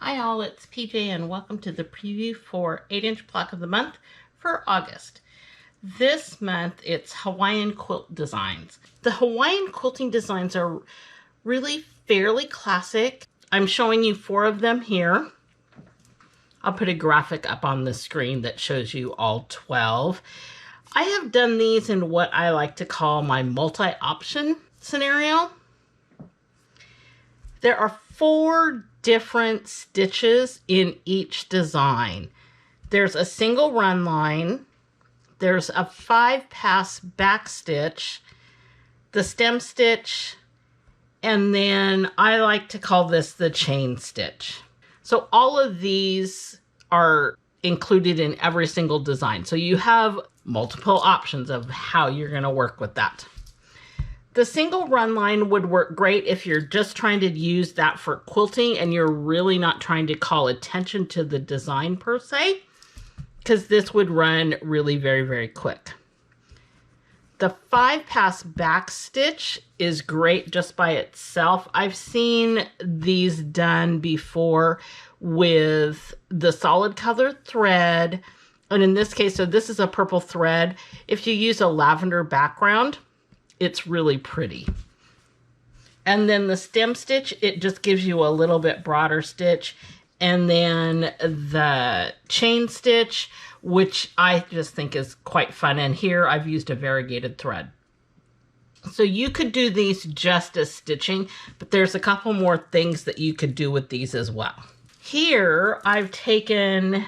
Hi all, it's PJ and welcome to the preview for 8-inch block of the month for August. This month it's Hawaiian quilt designs. The Hawaiian quilting designs are really fairly classic. I'm showing you 4 of them here. I'll put a graphic up on the screen that shows you all 12. I have done these in what I like to call my multi-option scenario. There are 4 different stitches in each design. There's a single run line, there's a 5-pass back stitch, the stem stitch, and then I like to call this the chain stitch. So all of these are included in every single design. So you have multiple options of how you're going to work with that. The single run line would work great if you're just trying to use that for quilting and you're really not trying to call attention to the design per se, because this would run really very quick. The 5-pass back stitch is great just by itself. I've seen these done before with the solid colored thread, and in this case, so this is a purple thread. If you use a lavender background, it's really pretty. And then the stem stitch, it just gives you a little bit broader stitch. And then the chain stitch, which I just think is quite fun. And here I've used a variegated thread. So you could do these just as stitching, but there's a couple more things that you could do with these as well. Here I've taken,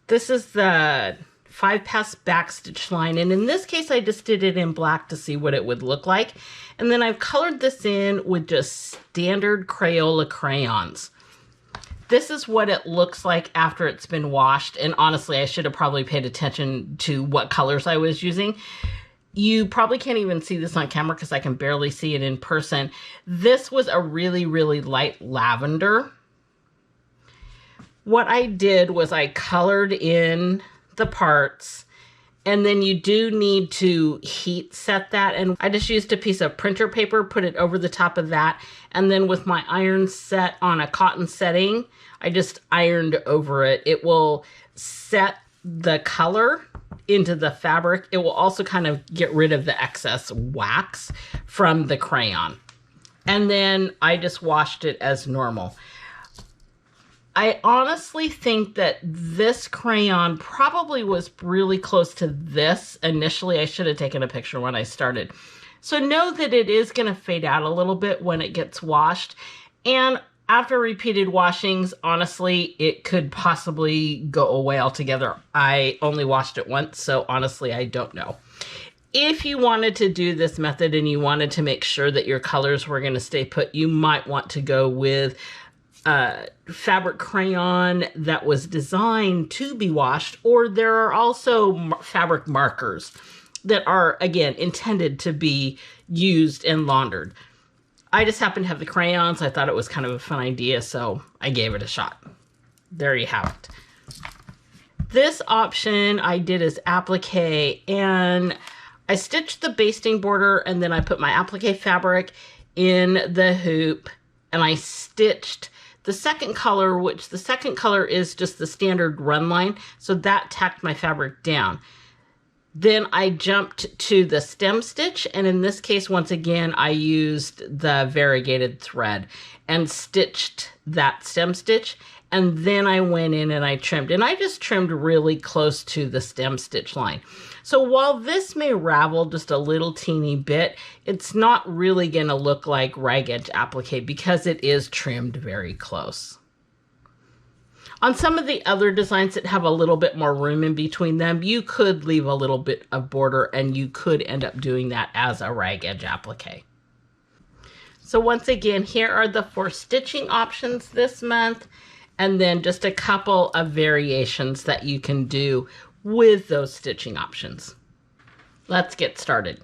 this is the 5-pass back stitch line, and in this case I just did it in black to see what it would look like, and then I've colored this in with just standard Crayola crayons. This is what it looks like after it's been washed, and honestly I should have probably paid attention to what colors I was using. You probably can't even see this on camera because I can barely see it in person. This was a really light lavender. What I did was I colored in the parts, and then you do need to heat set that, and I just used a piece of printer paper, put it over the top of that, and then with my iron set on a cotton setting, I just ironed over it. It will set the color into the fabric. It will also kind of get rid of the excess wax from the crayon, and then I just washed it as normal. I honestly think that this crayon probably was really close to this initially. I should have taken a picture when I started. So know that it is going to fade out a little bit when it gets washed. And after repeated washings, honestly, it could possibly go away altogether. I only washed it once, so honestly, I don't know. If you wanted to do this method and you wanted to make sure that your colors were going to stay put, you might want to go with fabric crayon that was designed to be washed, or there are also fabric markers that are, again, intended to be used and laundered. I just happened to have the crayons. I thought it was kind of a fun idea, so I gave it a shot. There you have it. This option I did as applique, and I stitched the basting border, and then I put my applique fabric in the hoop, and I stitched the second color, which the second color is just the standard run line, so that tacked my fabric down. Then I jumped to the stem stitch, and in this case, once again, I used the variegated thread and stitched that stem stitch, and then I went in and I trimmed, and I just trimmed really close to the stem stitch line. So while this may ravel just a little teeny bit, it's not really going to look like rag edge applique because it is trimmed very close. On some of the other designs that have a little bit more room in between them, you could leave a little bit of border and you could end up doing that as a rag edge applique. So once again, here are the 4 stitching options this month, and then just a couple of variations that you can do with those stitching options. Let's get started.